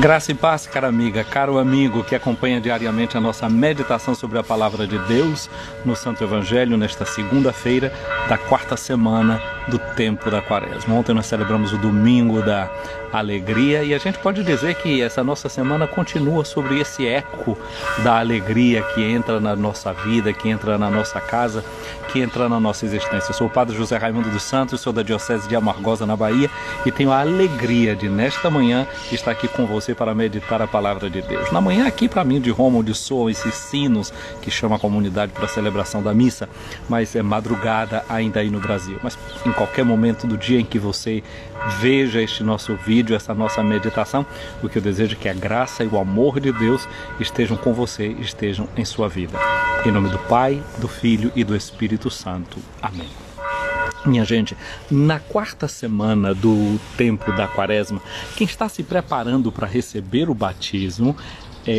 Graça e paz, cara amiga, caro amigo que acompanha diariamente a nossa meditação sobre a Palavra de Deus no Santo Evangelho, nesta segunda-feira da quarta semana do tempo da Quaresma. Ontem nós celebramos o Domingo da Alegria e a gente pode dizer que essa nossa semana continua sobre esse eco da alegria que entra na nossa vida, que entra na nossa casa, que entra na nossa existência. Eu sou o Padre José Raimundo dos Santos, sou da Diocese de Amargosa, na Bahia, e tenho a alegria de, nesta manhã, estar aqui com você para meditar a Palavra de Deus. Na manhã, aqui para mim, de Roma, onde soam esses sinos que chamam a comunidade para a celebração da missa, mas é madrugada ainda aí no Brasil. Mas em qualquer momento do dia em que você veja este nosso vídeo, essa nossa meditação, o que eu desejo é que a graça e o amor de Deus estejam com você, estejam em sua vida. Em nome do Pai, do Filho e do Espírito Santo. Amém. Minha gente, na quarta semana do tempo da Quaresma, quem está se preparando para receber o batismo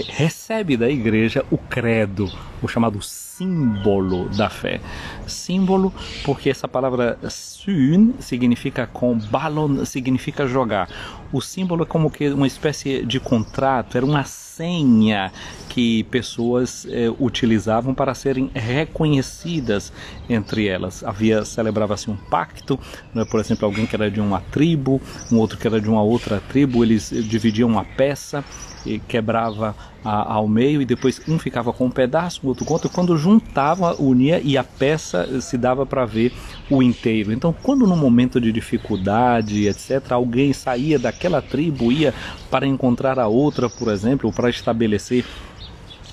recebe da igreja o credo, o chamado símbolo da fé. Símbolo porque essa palavra syn significa com balon, significa jogar. O símbolo é como que uma espécie de contrato, era uma senha que pessoas utilizavam para serem reconhecidas entre elas. Celebrava-se um pacto, né? Por exemplo, alguém que era de uma tribo, um outro que era de uma outra tribo, eles dividiam uma peça e quebrava ao meio e depois um ficava com um pedaço, o outro com outro. Quando juntava, unia e a peça se dava para ver o inteiro. Então, quando no momento de dificuldade, etc., alguém saía daquela tribo, ia para encontrar a outra, por exemplo, ou para estabelecer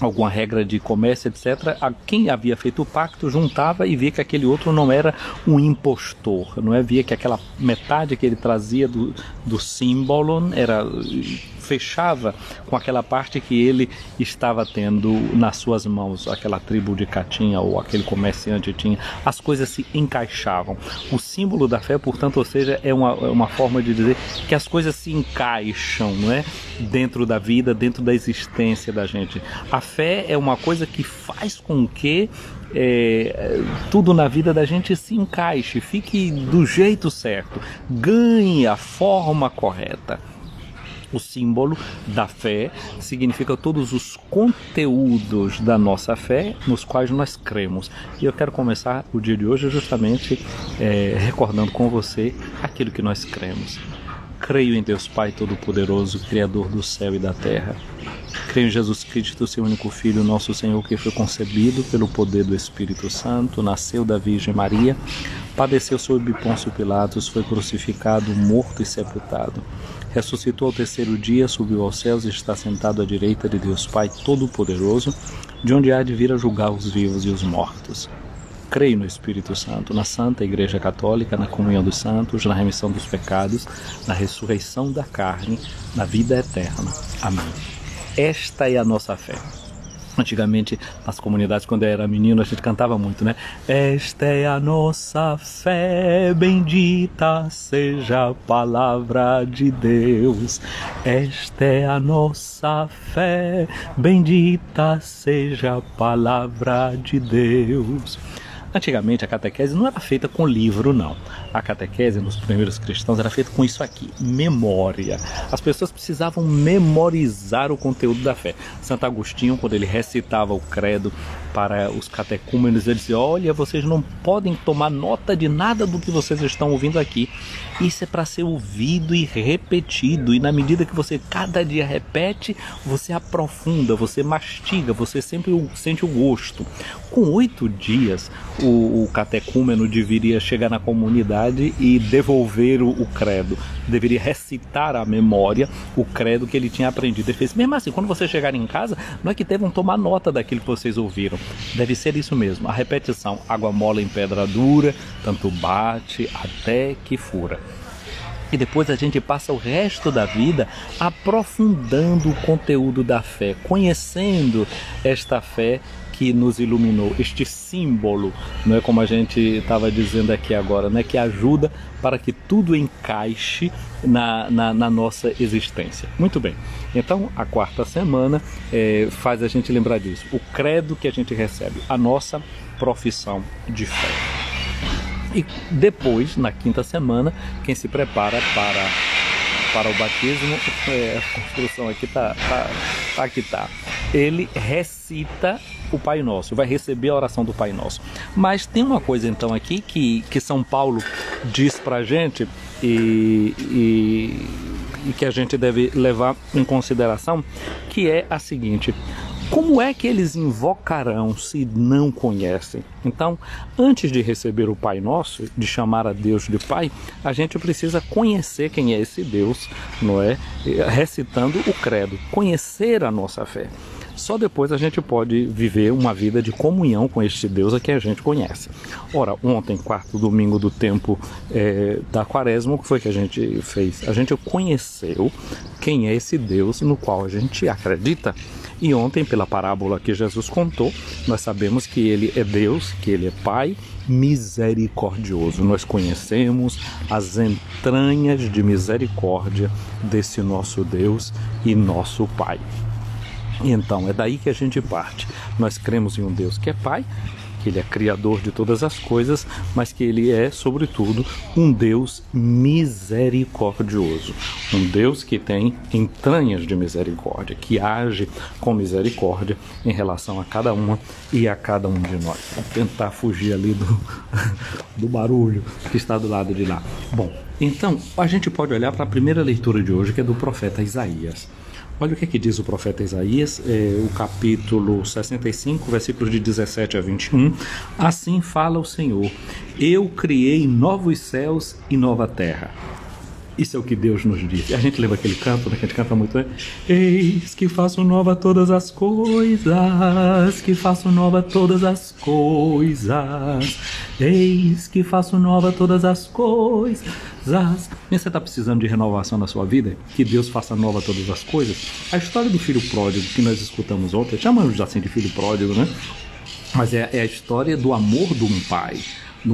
alguma regra de comércio, etc., quem havia feito o pacto juntava e via que aquele outro não era um impostor, não é? Via que aquela metade que ele trazia do símbolo fechava com aquela parte que ele estava tendo nas suas mãos, aquela tribo de cá tinha, ou aquele comerciante tinha, as coisas se encaixavam. O símbolo da fé, portanto, ou seja, é uma forma de dizer que as coisas se encaixam, não é? Dentro da vida, dentro da existência da gente. A fé é uma coisa que faz com que tudo na vida da gente se encaixe, fique do jeito certo, ganhe a forma correta. O símbolo da fé significa todos os conteúdos da nossa fé nos quais nós cremos. E eu quero começar o dia de hoje justamente recordando com você aquilo que nós cremos. Creio em Deus Pai Todo-Poderoso, Criador do céu e da terra. Creio em Jesus Cristo, seu único Filho, nosso Senhor, que foi concebido pelo poder do Espírito Santo, nasceu da Virgem Maria, padeceu sob Pôncio Pilatos, foi crucificado, morto e sepultado. Ressuscitou ao terceiro dia, subiu aos céus e está sentado à direita de Deus Pai Todo-Poderoso, de onde há de vir a julgar os vivos e os mortos. Creio no Espírito Santo, na Santa Igreja Católica, na comunhão dos santos, na remissão dos pecados, na ressurreição da carne, na vida eterna. Amém. Esta é a nossa fé. Antigamente, nas comunidades, quando eu era menino, a gente cantava muito, né? Esta é a nossa fé, bendita seja a palavra de Deus. Esta é a nossa fé, bendita seja a palavra de Deus. Antigamente a catequese não era feita com livro, não. A catequese nos primeiros cristãos era feita com isso aqui, memória. As pessoas precisavam memorizar o conteúdo da fé. Santo Agostinho, quando ele recitava o credo para os catecúmenos, ele dizia: olha, vocês não podem tomar nota de nada do que vocês estão ouvindo aqui. Isso é para ser ouvido e repetido. E na medida que você cada dia repete, você aprofunda, você mastiga, você sempre sente o gosto. Com 8 dias, o catecúmeno deveria chegar na comunidade e devolver o credo. Deveria recitar à memória o credo que ele tinha aprendido. Ele fez: mesmo assim, quando vocês chegarem em casa, não é que devam tomar nota daquilo que vocês ouviram. Deve ser isso mesmo, a repetição. Água mole em pedra dura, tanto bate até que fura. E depois a gente passa o resto da vida aprofundando o conteúdo da fé, conhecendo esta fé que nos iluminou, este símbolo, não é, como a gente estava dizendo aqui agora, né, que ajuda para que tudo encaixe na nossa existência. Muito bem, então a quarta semana faz a gente lembrar disso, o credo que a gente recebe, a nossa profissão de fé. E depois, na quinta semana, quem se prepara para para o batismo, a construção aqui tá. Ele recita o Pai Nosso, vai receber a oração do Pai Nosso. Mas tem uma coisa então aqui que São Paulo diz para a gente e que a gente deve levar em consideração, que é a seguinte: como é que eles invocarão se não conhecem? Então, antes de receber o Pai Nosso, de chamar a Deus de Pai, a gente precisa conhecer quem é esse Deus, não é? Recitando o credo, conhecer a nossa fé. Só depois a gente pode viver uma vida de comunhão com este Deus a que a gente conhece. Ora, ontem, quarto domingo do tempo da Quaresma, o que foi que a gente fez? A gente conheceu quem é esse Deus no qual a gente acredita. E ontem, pela parábola que Jesus contou, nós sabemos que Ele é Deus, que Ele é Pai misericordioso. Nós conhecemos as entranhas de misericórdia desse nosso Deus e nosso Pai. Então, é daí que a gente parte. Nós cremos em um Deus que é Pai, que Ele é Criador de todas as coisas, mas que Ele é, sobretudo, um Deus misericordioso. Um Deus que tem entranhas de misericórdia, que age com misericórdia em relação a cada uma e a cada um de nós. Vou tentar fugir ali do barulho que está do lado de lá. Bom, então, a gente pode olhar para a primeira leitura de hoje, que é do profeta Isaías. Olha o que diz o profeta Isaías, o capítulo 65, versículos de 17 a 21. Assim fala o Senhor: eu criei novos céus e nova terra. Isso é o que Deus nos diz. A gente lembra aquele canto, né, que a gente canta muito, né? Eis que faço nova todas as coisas, que faço nova todas as coisas. Eis que faço nova todas as coisas. E você está precisando de renovação na sua vida? Que Deus faça nova todas as coisas? A história do filho pródigo que nós escutamos ontem, chamamos assim de filho pródigo, né? Mas é a história do amor de um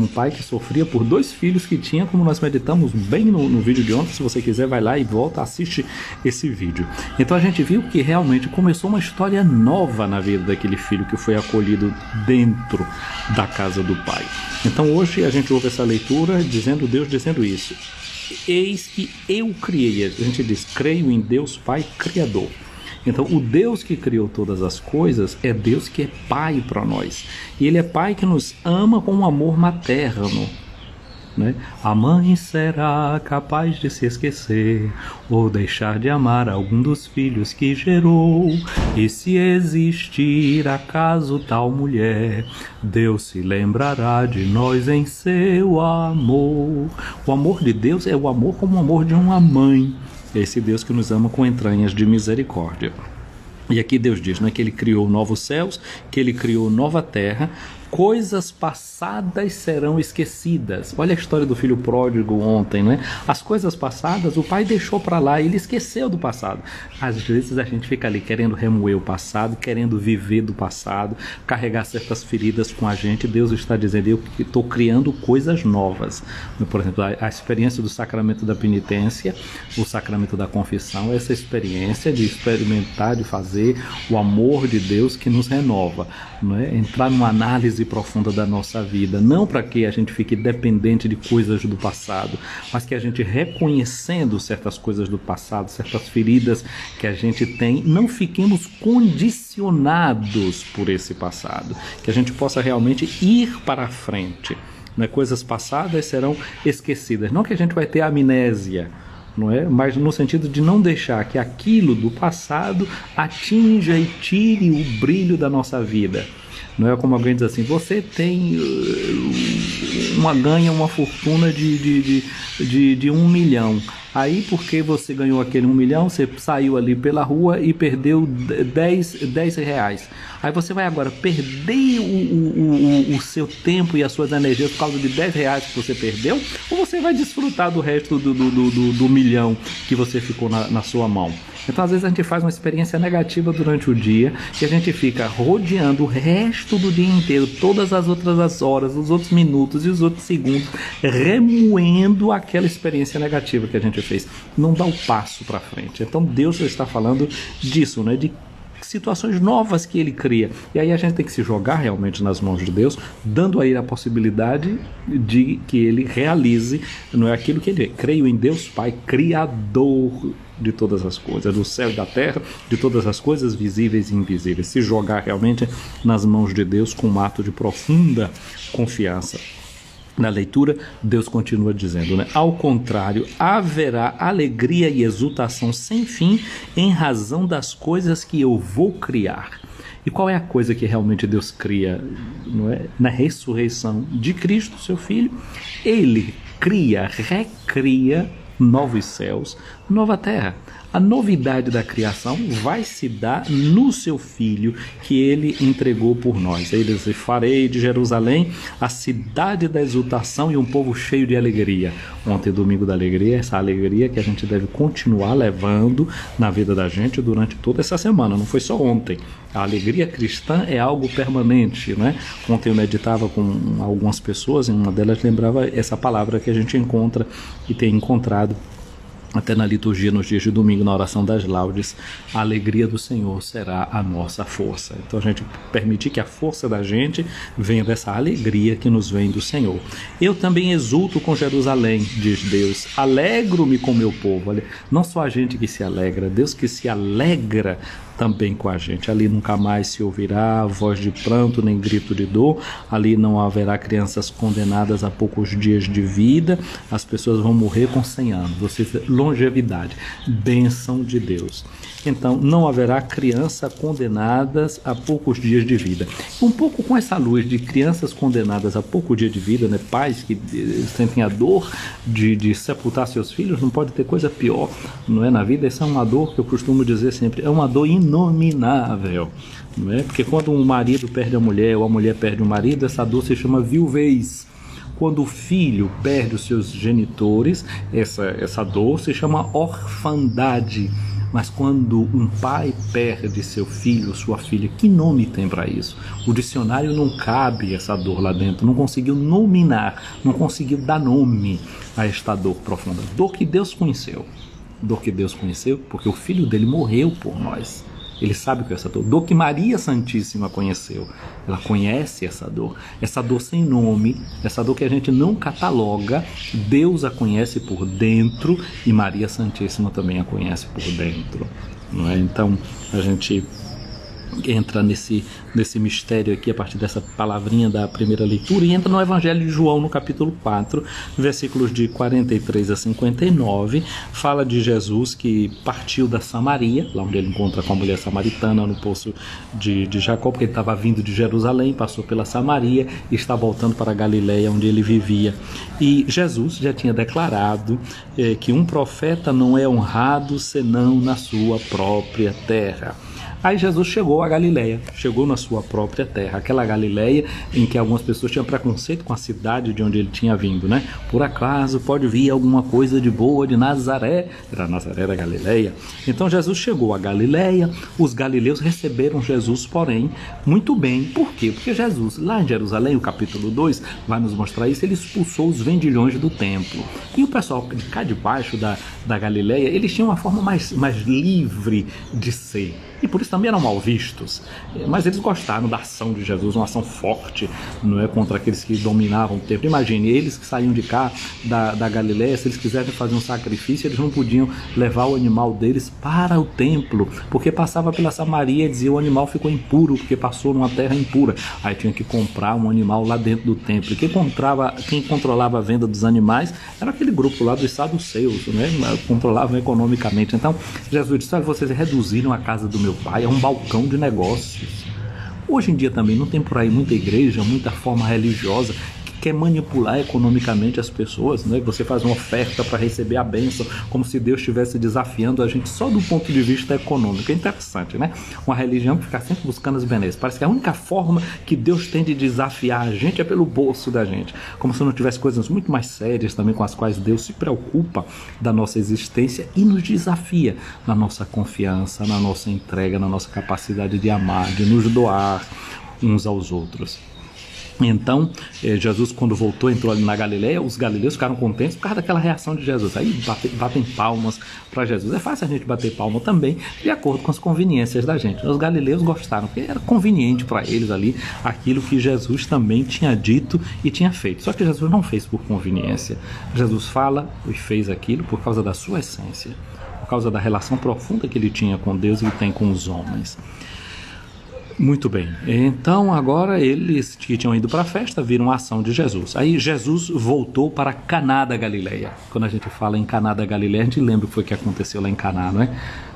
pai que sofria por 2 filhos que tinha, como nós meditamos bem no vídeo de ontem. Se você quiser, vai lá e volta, assiste esse vídeo. Então a gente viu que realmente começou uma história nova na vida daquele filho que foi acolhido dentro da casa do pai. Então hoje a gente ouve essa leitura Deus dizendo isso: eis que eu criei. A gente diz: creio em Deus Pai Criador. Então, o Deus que criou todas as coisas é Deus que é Pai para nós. E Ele é Pai que nos ama com um amor materno, né? A mãe será capaz de se esquecer ou deixar de amar algum dos filhos que gerou. E se existir acaso tal mulher, Deus se lembrará de nós em seu amor. O amor de Deus é o amor como o amor de uma mãe. Esse Deus que nos ama com entranhas de misericórdia. E aqui Deus diz, né, que Ele criou novos céus, que Ele criou nova terra. Coisas passadas serão esquecidas. Olha a história do filho pródigo ontem, né? As coisas passadas o pai deixou para lá, ele esqueceu do passado. Às vezes a gente fica ali querendo remoer o passado, querendo viver do passado, carregar certas feridas com a gente. Deus está dizendo: eu estou criando coisas novas. Por exemplo, a experiência do sacramento da penitência, o sacramento da confissão, essa experiência de experimentar, de fazer o amor de Deus que nos renova, não é? Entrar numa análise profunda da nossa vida, não para que a gente fique dependente de coisas do passado, mas que a gente, reconhecendo certas coisas do passado, certas feridas que a gente tem, não fiquemos condicionados por esse passado, que a gente possa realmente ir para a frente, né? Coisas passadas serão esquecidas, não que a gente vai ter amnésia, não é? Mas no sentido de não deixar que aquilo do passado atinja e tire o brilho da nossa vida. Não é como alguém diz assim: você tem ganha uma fortuna de 1 milhão. Aí, porque você ganhou aquele 1 milhão, você saiu ali pela rua e perdeu 10 reais. Aí você vai agora perder o seu tempo e as suas energias por causa de 10 reais que você perdeu? Ou você vai desfrutar do resto do milhão que você ficou na sua mão? Então, às vezes, a gente faz uma experiência negativa durante o dia e a gente fica rodeando o resto do dia inteiro, todas as outras horas, os outros minutos e os outros segundos, remoendo aquela experiência negativa que a gente fez. Não dá o passo para frente. Então, Deus está falando disso, né? De situações novas que ele cria. E aí a gente tem que se jogar realmente nas mãos de Deus, dando a ele a possibilidade de que ele realize, não é aquilo que ele é. Creio em Deus Pai, Criador de todas as coisas, do céu e da terra, de todas as coisas visíveis e invisíveis. Se jogar realmente nas mãos de Deus com um ato de profunda confiança. Na leitura, Deus continua dizendo, né? Ao contrário, haverá alegria e exultação sem fim em razão das coisas que eu vou criar. E qual é a coisa que realmente Deus cria? Não é? Na ressurreição de Cristo, seu Filho, Ele cria, recria novos céus, nova terra. A novidade da criação vai se dar no seu Filho que ele entregou por nós. Ele diz, farei de Jerusalém a cidade da exultação e um povo cheio de alegria. Ontem, domingo da alegria, essa alegria que a gente deve continuar levando na vida da gente durante toda essa semana. Não foi só ontem. A alegria cristã é algo permanente, né? Ontem eu meditava com algumas pessoas e uma delas lembrava essa palavra que a gente encontra e tem encontrado até na liturgia nos dias de domingo, na oração das laudes, a alegria do Senhor será a nossa força. Então a gente permitir que a força da gente venha dessa alegria que nos vem do Senhor. Eu também exulto com Jerusalém, diz Deus, alegro-me com meu povo. Olha, não só a gente que se alegra, Deus que se alegra também com a gente. Ali nunca mais se ouvirá voz de pranto nem grito de dor, ali não haverá crianças condenadas a poucos dias de vida, as pessoas vão morrer com 100 anos, ou seja, longevidade, bênção de Deus. Então não haverá crianças condenadas a poucos dias de vida. Um pouco com essa luz de crianças condenadas a pouco dia de vida, né? Pais que sentem a dor de sepultar seus filhos, não pode ter coisa pior, não é, na vida. Essa é uma dor que eu costumo dizer sempre, é uma dor inominável, não é? Porque quando um marido perde a mulher ou a mulher perde o marido, essa dor se chama viuvez. Quando o filho perde os seus genitores, essa dor se chama orfandade. Mas quando um pai perde seu filho ou sua filha, que nome tem para isso? O dicionário não cabe essa dor lá dentro, não conseguiu nominar, não conseguiu dar nome a esta dor profunda. Dor que Deus conheceu. Dor que Deus conheceu porque o filho dele morreu por nós. Ele sabe o que é essa dor. Dor que Maria Santíssima conheceu. Ela conhece essa dor sem nome, essa dor que a gente não cataloga. Deus a conhece por dentro e Maria Santíssima também a conhece por dentro, não é? Então a gente entra nesse mistério aqui a partir dessa palavrinha da primeira leitura e entra no Evangelho de João no capítulo 4, versículos de 43 a 59, fala de Jesus que partiu da Samaria, lá onde ele encontra com a mulher samaritana no poço de Jacó, porque ele estava vindo de Jerusalém, passou pela Samaria e está voltando para a Galileia, onde ele vivia. E Jesus já tinha declarado que um profeta não é honrado senão na sua própria terra. Aí Jesus chegou à Galileia, chegou na sua própria terra, aquela Galileia em que algumas pessoas tinham preconceito com a cidade de onde ele tinha vindo, né? Por acaso pode vir alguma coisa de boa de Nazaré? Era Nazaré da Galileia. Então Jesus chegou à Galileia, os galileus receberam Jesus, porém, muito bem. Por quê? Porque Jesus, lá em Jerusalém, o capítulo 2, vai nos mostrar isso, ele expulsou os vendilhões do templo. E o pessoal de cá de baixo da Galileia, eles tinham uma forma mais livre de ser. E por isso também eram mal vistos, mas eles gostaram da ação de Jesus, uma ação forte, não é, contra aqueles que dominavam o templo. Imagine, eles que saíam de cá da Galileia, se eles quisessem fazer um sacrifício, eles não podiam levar o animal deles para o templo, porque passava pela Samaria e dizia o animal ficou impuro, porque passou numa terra impura. Aí tinha que comprar um animal lá dentro do templo. E quem controlava a venda dos animais era aquele grupo lá dos saduceus, né? Controlavam economicamente. Então Jesus disse, olha, vocês reduziram a casa do meu pai a um balcão de negócios. Hoje em dia também não tem por aí muita igreja, muita forma religiosa que quer manipular economicamente as pessoas, né? Você faz uma oferta para receber a bênção, como se Deus estivesse desafiando a gente só do ponto de vista econômico. É interessante, né? Uma religião que fica sempre buscando as benesses. Parece que a única forma que Deus tem de desafiar a gente é pelo bolso da gente, como se não tivesse coisas muito mais sérias também com as quais Deus se preocupa da nossa existência e nos desafia na nossa confiança, na nossa entrega, na nossa capacidade de amar, de nos doar uns aos outros. Então, Jesus, quando voltou, entrou ali na Galileia, os galileus ficaram contentes por causa daquela reação de Jesus. Aí batem palmas para Jesus. É fácil a gente bater palma também, de acordo com as conveniências da gente. Os galileus gostaram, porque era conveniente para eles ali aquilo que Jesus também tinha dito e tinha feito. Só que Jesus não fez por conveniência. Jesus fala e fez aquilo por causa da sua essência, por causa da relação profunda que ele tinha com Deus e tem com os homens. Muito bem, então agora eles que tinham ido para a festa viram a ação de Jesus. Aí Jesus voltou para Caná da Galileia. Quando a gente fala em Caná da Galileia, a gente lembra o que foi que aconteceu lá em Caná, não é?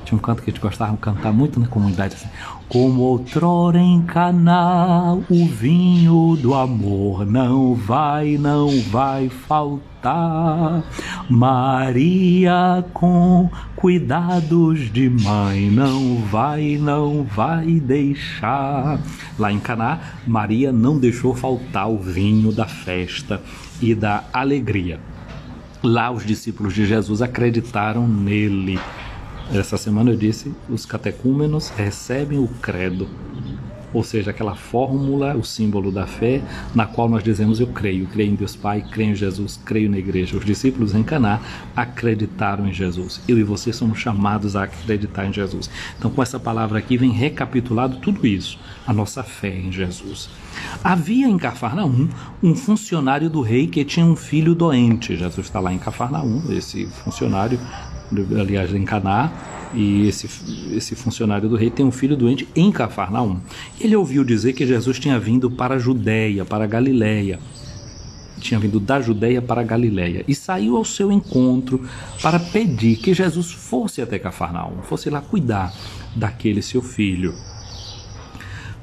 Tinha um canto que a gente gostava de cantar muito na comunidade assim: como outrora em Caná, o vinho do amor não vai faltar. Maria com cuidados de mãe não vai deixar. Lá em Caná, Maria não deixou faltar o vinho da festa e da alegria. Lá os discípulos de Jesus acreditaram nele. Essa semana eu disse, os catecúmenos recebem o credo, ou seja, aquela fórmula, o símbolo da fé, na qual nós dizemos: eu creio em Deus Pai, creio em Jesus, creio na igreja. Os discípulos em Caná acreditaram em Jesus. Eu e você somos chamados a acreditar em Jesus. Então, com essa palavra aqui vem recapitulado tudo isso, a nossa fé em Jesus. Havia em Cafarnaum um funcionário do rei que tinha um filho doente. Jesus está lá em Cafarnaum, esse funcionário, aliás, em Caná. E esse funcionário do rei tem um filho doente em Cafarnaum. Ele ouviu dizer que Jesus tinha vindo para a Judéia, para a Galileia. Tinha vindo da Judéia para a Galileia. E saiu ao seu encontro para pedir que Jesus fosse até Cafarnaum, fosse lá cuidar daquele seu filho,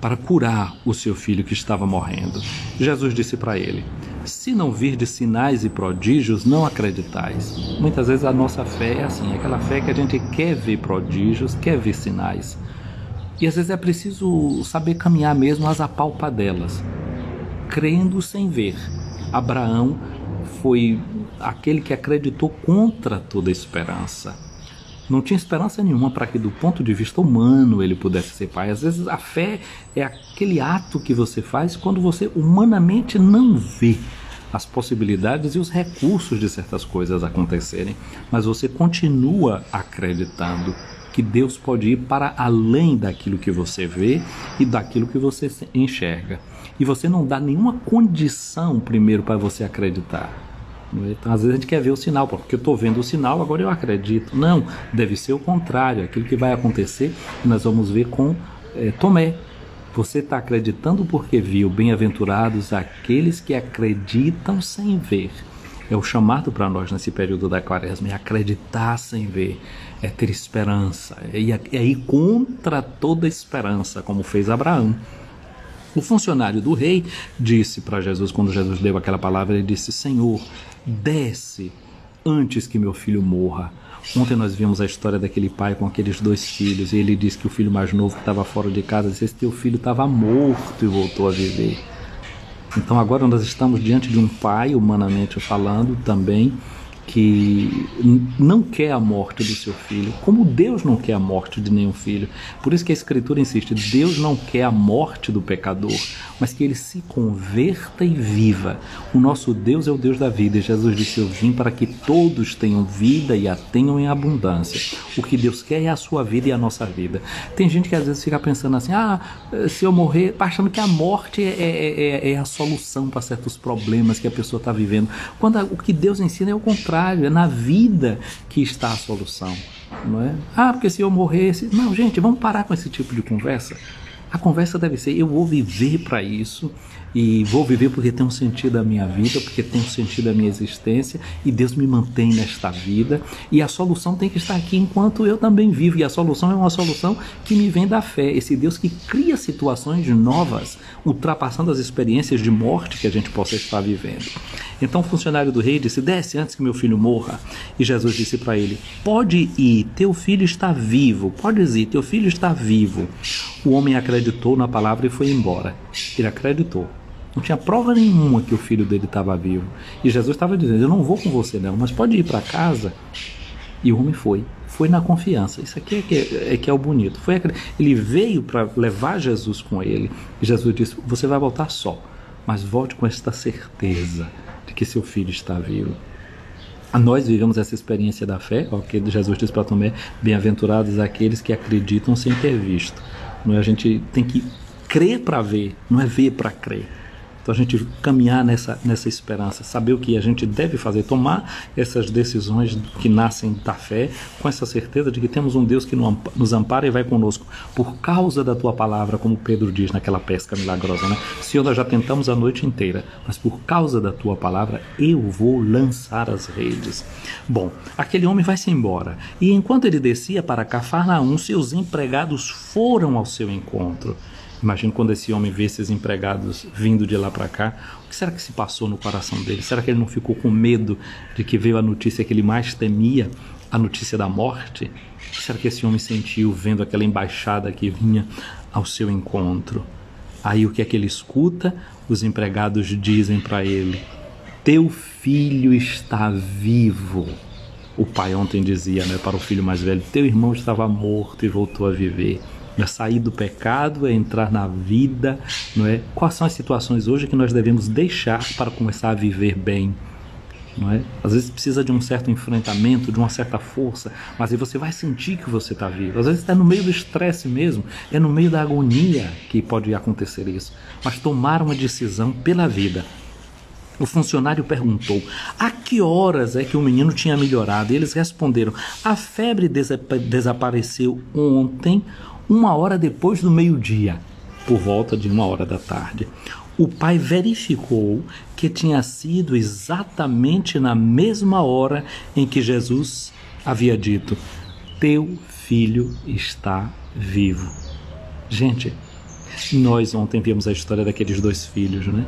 para curar o seu filho que estava morrendo. Jesus disse para ele: se não virdes sinais e prodígios, não acreditais. Muitas vezes a nossa fé é assim, aquela fé que a gente quer ver prodígios, quer ver sinais. E às vezes é preciso saber caminhar mesmo às apalpadelas, crendo sem ver. Abraão foi aquele que acreditou contra toda esperança. Não tinha esperança nenhuma para que, do ponto de vista humano, ele pudesse ser pai. Às vezes a fé é aquele ato que você faz quando você humanamente não vê as possibilidades e os recursos de certas coisas acontecerem, mas você continua acreditando que Deus pode ir para além daquilo que você vê e daquilo que você enxerga. E você não dá nenhuma condição primeiro para você acreditar. Então, às vezes a gente quer ver o sinal, porque eu estou vendo o sinal, agora eu acredito. Não, deve ser o contrário, aquilo que vai acontecer, nós vamos ver com Tomé. Você está acreditando porque viu. Bem-aventurados aqueles que acreditam sem ver. É o chamado para nós nesse período da quaresma, é acreditar sem ver, é ter esperança, é ir contra toda esperança, como fez Abraão. O funcionário do rei disse para Jesus, quando Jesus deu aquela palavra, ele disse: Senhor, desce antes que meu filho morra. Ontem nós vimos a história daquele pai com aqueles 2 filhos, e ele disse que o filho mais novo que estava fora de casa disse: esse teu filho estava morto e voltou a viver. Então agora nós estamos diante de um pai, humanamente falando, também, que não quer a morte do seu filho, como Deus não quer a morte de nenhum filho. Por isso que a Escritura insiste: Deus não quer a morte do pecador, mas que ele se converta e viva. O nosso Deus é o Deus da vida, e Jesus disse: eu vim para que todos tenham vida e a tenham em abundância. O que Deus quer é a sua vida e a nossa vida. Tem gente que às vezes fica pensando assim: se eu morrer, achando que a morte é a solução para certos problemas que a pessoa está vivendo, quando o que Deus ensina é o contrário. É na vida que está a solução, não é? Porque se eu morresse... Não, gente, vamos parar com esse tipo de conversa. A conversa deve ser: eu vou viver para isso, e vou viver porque tem um sentido a minha vida, porque tem um sentido a minha existência, e Deus me mantém nesta vida, e a solução tem que estar aqui enquanto eu também vivo, e a solução é uma solução que me vem da fé. Esse Deus que cria situações novas, ultrapassando as experiências de morte que a gente possa estar vivendo. Então o funcionário do rei disse: desce antes que meu filho morra. E Jesus disse para ele: pode ir, teu filho está vivo. Podes ir, teu filho está vivo. O homem acreditou na palavra e foi embora. Ele acreditou. Não tinha prova nenhuma que o filho dele estava vivo. E Jesus estava dizendo: eu não vou com você não, mas pode ir para casa. E o homem foi. Foi na confiança. Isso aqui é que é o bonito. Ele veio para levar Jesus com ele. E Jesus disse: você vai voltar só. mas volte com esta certeza de que seu filho está vivo. Nós vivemos essa experiência da fé, que Jesus diz para Tomé: bem-aventurados aqueles que acreditam sem ter visto. Não é? A gente tem que crer para ver, não é ver para crer. Então a gente caminhar nessa esperança, saber o que a gente deve fazer, tomar essas decisões que nascem da fé, com essa certeza de que temos um Deus que nos ampara e vai conosco, por causa da tua palavra, como Pedro diz naquela pesca milagrosa, né? Senhor, nós já tentamos a noite inteira, mas por causa da tua palavra eu vou lançar as redes. Bom, aquele homem vai-se embora, e enquanto ele descia para Cafarnaum, seus empregados foram ao seu encontro. Imagina quando esse homem vê esses empregados vindo de lá para cá, o que será que se passou no coração dele? Será que ele não ficou com medo de que veio a notícia que ele mais temia, a notícia da morte? O que será que esse homem sentiu vendo aquela embaixada que vinha ao seu encontro? Aí o que é que ele escuta? Os empregados dizem para ele: teu filho está vivo. O pai ontem dizia, né, para o filho mais velho: teu irmão estava morto e voltou a viver. É sair do pecado, é entrar na vida, não é? Quais são as situações hoje que nós devemos deixar para começar a viver bem? Não é? Às vezes precisa de um certo enfrentamento, de uma certa força, mas aí você vai sentir que você está vivo. Às vezes está no meio do estresse mesmo, é no meio da agonia que pode acontecer isso. Mas tomar uma decisão pela vida. O funcionário perguntou: a que horas é que o menino tinha melhorado? E eles responderam: a febre desapareceu ontem, 1 hora depois do meio-dia, por volta de 1 hora da tarde. O pai verificou que tinha sido exatamente na mesma hora em que Jesus havia dito: teu filho está vivo. Gente, nós ontem vimos a história daqueles 2 filhos, né?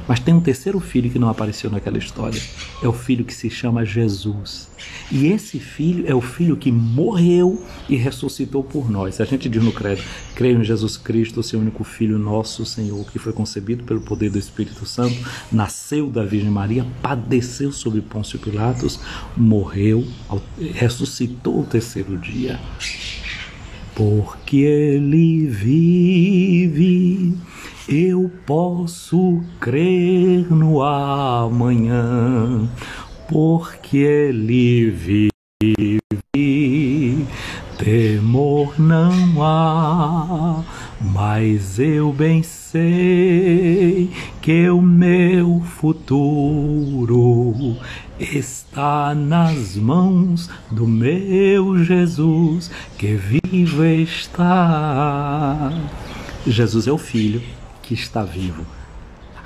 Mas tem um terceiro filho que não apareceu naquela história. É o filho que se chama Jesus. E esse filho é o filho que morreu e ressuscitou por nós. A gente diz no credo: creio em Jesus Cristo, seu único Filho, nosso Senhor, que foi concebido pelo poder do Espírito Santo, nasceu da Virgem Maria, padeceu sob Pôncio Pilatos, morreu, ressuscitou ao 3º dia. Porque ele vive, eu posso crer no amanhã. Porque ele vive, temor não há, mas eu bem sei que o meu futuro está nas mãos do meu Jesus, que vivo está. Jesus é o Filho que está vivo.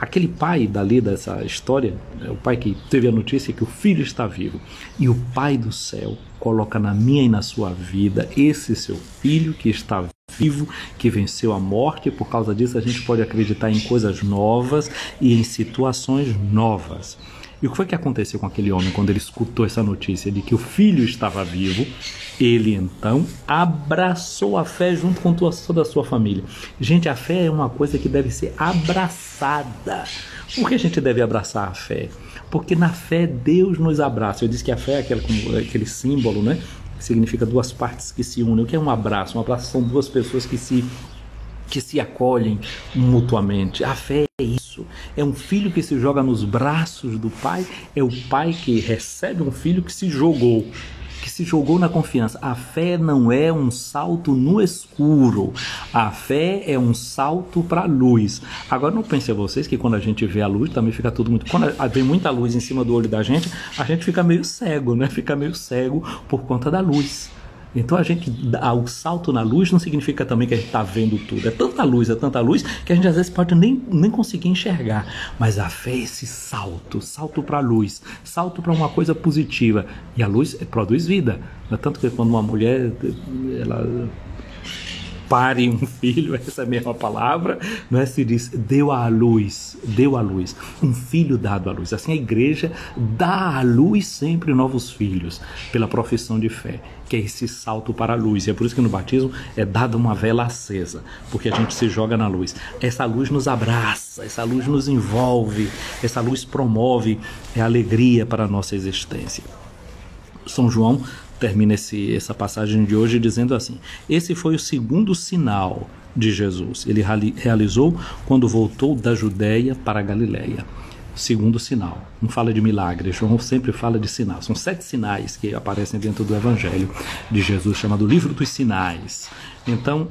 Aquele pai dali dessa história, o pai que teve a notícia que o filho está vivo, e o Pai do céu coloca na minha e na sua vida esse seu filho que está vivo, que venceu a morte. Por causa disso a gente pode acreditar em coisas novas e em situações novas. E o que foi que aconteceu com aquele homem quando ele escutou essa notícia de que o filho estava vivo? Ele então abraçou a fé junto com toda a sua família. Gente, a fé é uma coisa que deve ser abraçada. Por que a gente deve abraçar a fé? Porque na fé Deus nos abraça. Eu disse que a fé é aquele símbolo, né? Que significa 2 partes que se unem. O que é um abraço? Um abraço são 2 pessoas que se acolhem mutuamente. A fé é isso. É um filho que se joga nos braços do pai. É o pai que recebe um filho que se jogou na confiança. A fé não é um salto no escuro. A fé é um salto para a luz. Agora não pense vocês que quando a gente vê a luz também fica tudo muito... Quando vem muita luz em cima do olho da gente, a gente fica meio cego, né? Fica meio cego por conta da luz. Então o salto na luz não significa também que a gente está vendo tudo. É tanta luz que a gente às vezes pode nem conseguir enxergar. Mas a fé é esse salto para a luz, salto para uma coisa positiva. E a luz produz vida. Não é tanto que quando uma mulher ela pare um filho, essa é a mesma palavra, não é? Se diz deu à luz, um filho dado à luz. Assim a igreja dá à luz sempre novos filhos, pela profissão de fé, que é esse salto para a luz. E é por isso que no batismo é dada uma vela acesa, porque a gente se joga na luz. Essa luz nos abraça, essa luz nos envolve, essa luz promove a alegria para a nossa existência. São João termina essa passagem de hoje dizendo assim: esse foi o 2º sinal de Jesus. Ele realizou quando voltou da Judéia para a Galileia. Segundo sinal. Não fala de milagres, João sempre fala de sinais. São 7 sinais que aparecem dentro do Evangelho de Jesus, chamado Livro dos Sinais. Então,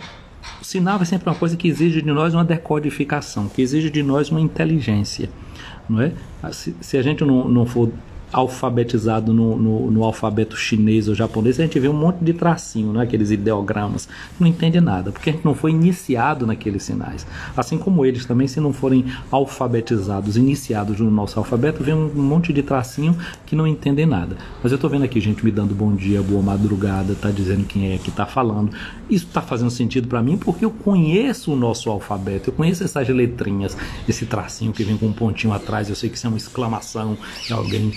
o sinal é sempre uma coisa que exige de nós uma decodificação, que exige de nós uma inteligência, não é? Se a gente não for alfabetizado no alfabeto chinês ou japonês, a gente vê um monte de tracinho, né? Aqueles ideogramas, não entende nada, porque a gente não foi iniciado naqueles sinais. Assim como eles também, se não forem alfabetizados, iniciados no nosso alfabeto, vê um monte de tracinho que não entendem nada. Mas eu estou vendo aqui gente me dando bom dia, boa madrugada, tá dizendo quem é que está falando. Isso está fazendo sentido para mim porque eu conheço o nosso alfabeto, eu conheço essas letrinhas, esse tracinho que vem com um pontinho atrás, eu sei que isso é uma exclamação que alguém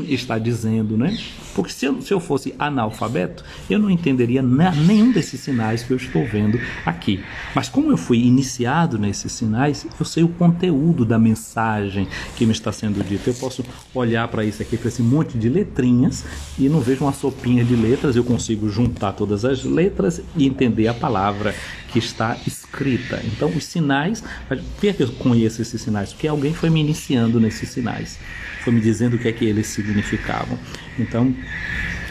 está dizendo, né? Porque se eu fosse analfabeto, eu não entenderia nenhum desses sinais que eu estou vendo aqui. Mas como eu fui iniciado nesses sinais, eu sei o conteúdo da mensagem que me está sendo dita. Eu posso olhar para isso aqui, para esse monte de letrinhas, e não vejo uma sopinha de letras, eu consigo juntar todas as letras e entender a palavra que está escrita. Então, os sinais, por que eu conheço esses sinais? Porque alguém foi me iniciando nesses sinais, foi me dizendo o que é que eles significavam. Então,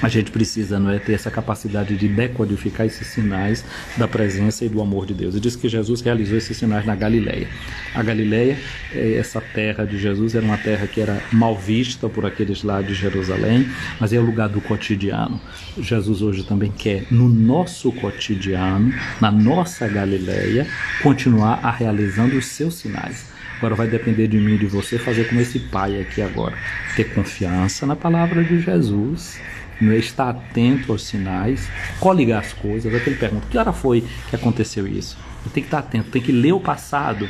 a gente precisa, não é, ter essa capacidade de decodificar esses sinais da presença e do amor de Deus. E diz que Jesus realizou esses sinais na Galileia. A Galileia, essa terra de Jesus, era uma terra que era mal vista por aqueles lá de Jerusalém, mas é o lugar do cotidiano. Jesus hoje também quer, no nosso cotidiano, na nossa Galileia, continuar a realizando os seus sinais. Agora vai depender de mim e de você fazer como esse pai aqui agora. Ter confiança na palavra de Jesus, não é? Estar atento aos sinais, coligar as coisas. Aquele pergunta, que hora foi que aconteceu isso? Eu tenho que estar atento, tem que ler o passado,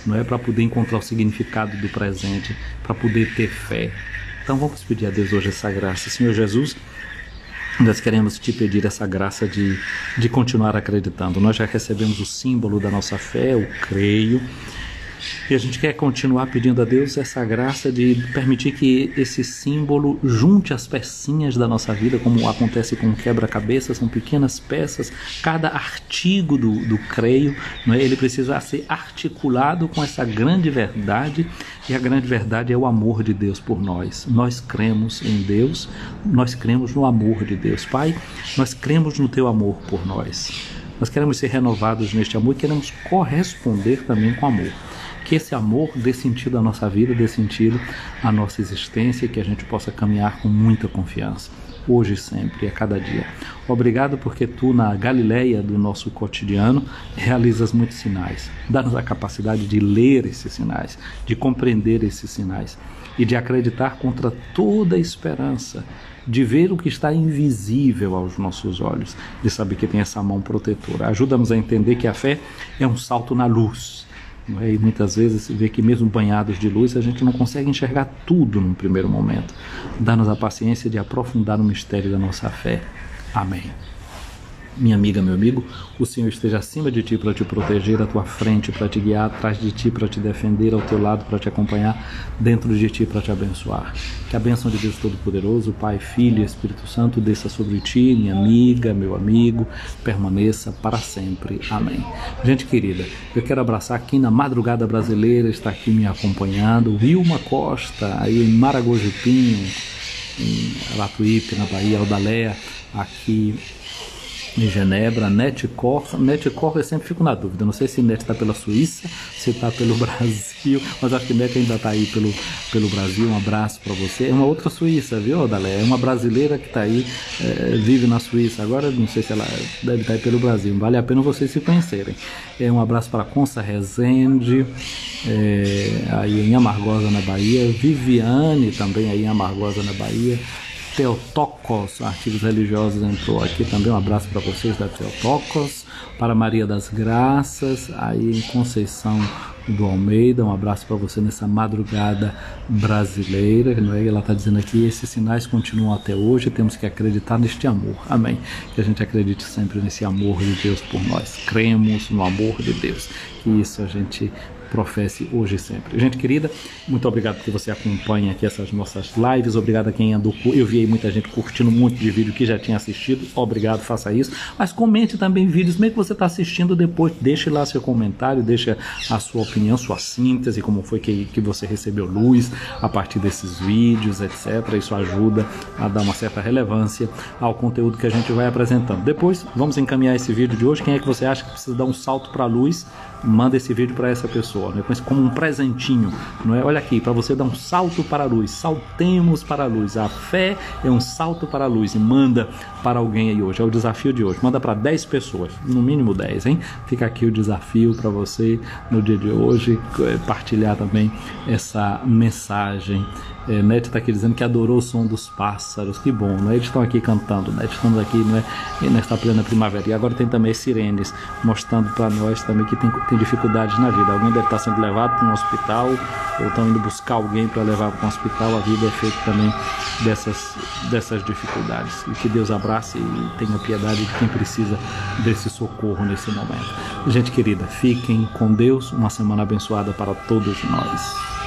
não é, para poder encontrar o significado do presente, para poder ter fé. Então vamos pedir a Deus hoje essa graça. Senhor Jesus, nós queremos te pedir essa graça de continuar acreditando. Nós já recebemos o símbolo da nossa fé, o creio. E a gente quer continuar pedindo a Deus essa graça de permitir que esse símbolo junte as pecinhas da nossa vida, como acontece com o quebra-cabeça, são pequenas peças, cada artigo do creio, não é? Ele precisa ser articulado com essa grande verdade, e a grande verdade é o amor de Deus por nós. Nós cremos em Deus, nós cremos no amor de Deus. Pai, nós cremos no teu amor por nós. Nós queremos ser renovados neste amor e queremos corresponder também com amor. Que esse amor dê sentido à nossa vida, dê sentido à nossa existência, que a gente possa caminhar com muita confiança, hoje e sempre, a cada dia. Obrigado porque tu, na Galileia do nosso cotidiano, realizas muitos sinais. Dá-nos a capacidade de ler esses sinais, de compreender esses sinais e de acreditar contra toda esperança, de ver o que está invisível aos nossos olhos, de saber que tem essa mão protetora. Ajuda-nos a entender que a fé é um salto na luz. E muitas vezes se vê que mesmo banhados de luz a gente não consegue enxergar tudo num primeiro momento. Dá-nos a paciência de aprofundar o mistério da nossa fé. Amém. Minha amiga, meu amigo, o Senhor esteja acima de ti para te proteger, à tua frente para te guiar, atrás de ti para te defender, ao teu lado para te acompanhar, dentro de ti para te abençoar. Que a bênção de Deus Todo-Poderoso, Pai, Filho e Espírito Santo desça sobre ti, minha amiga, meu amigo, permaneça para sempre. Amém. Gente querida, eu quero abraçar quem na madrugada brasileira está aqui me acompanhando, Vilma Costa, aí em Maragogi, em Latuípe, na Bahia, Aldaléa, aqui em Genebra, Netcor, eu sempre fico na dúvida, não sei se Net está pela Suíça, se está pelo Brasil, mas acho que Net ainda está aí pelo Brasil. Um abraço para você. É uma outra Suíça, viu, Dalé? É uma brasileira que está aí, vive na Suíça, agora não sei se ela deve estar aí pelo Brasil, vale a pena vocês se conhecerem. Um abraço para Consa Rezende, aí em Amargosa, na Bahia, Viviane também aí em Amargosa, na Bahia, Teotocos, Artigos Religiosos entrou aqui também, um abraço para vocês da Teotocos, para Maria das Graças, aí em Conceição do Almeida, um abraço para você nessa madrugada brasileira, não é? Ela está dizendo aqui, esses sinais continuam até hoje, temos que acreditar neste amor, amém, que a gente acredite sempre nesse amor de Deus por nós, cremos no amor de Deus, que isso a gente professe hoje e sempre. Gente querida, muito obrigado porque você acompanha aqui essas nossas lives, obrigado a quem andou, eu vi aí muita gente curtindo muito de vídeo que já tinha assistido, obrigado, faça isso, mas comente também vídeos, mesmo que você está assistindo depois, deixe lá seu comentário, deixe a sua opinião, sua síntese, como foi que você recebeu luz a partir desses vídeos, etc. Isso ajuda a dar uma certa relevância ao conteúdo que a gente vai apresentando. Depois, vamos encaminhar esse vídeo de hoje. Quem é que você acha que precisa dar um salto para a luz? Manda esse vídeo para essa pessoa, né? Como um presentinho, não é? Olha aqui, para você dar um salto para a luz, saltemos para a luz, a fé é um salto para a luz, e manda para alguém aí hoje, é o desafio de hoje, manda para 10 pessoas, no mínimo 10, hein? Fica aqui o desafio para você no dia de hoje, partilhar também essa mensagem. Net está aqui dizendo que adorou o som dos pássaros, que bom, né? Eles estão aqui cantando, né? Estamos aqui, né? Nesta plena primavera, e agora tem também as sirenes mostrando para nós também que tem dificuldades na vida. Alguém deve estar sendo levado para um hospital, ou estão indo buscar alguém para levar para um hospital. A vida é feita também dessas dificuldades, e que Deus abrace e tenha piedade de quem precisa desse socorro nesse momento. Gente querida, fiquem com Deus, uma semana abençoada para todos nós.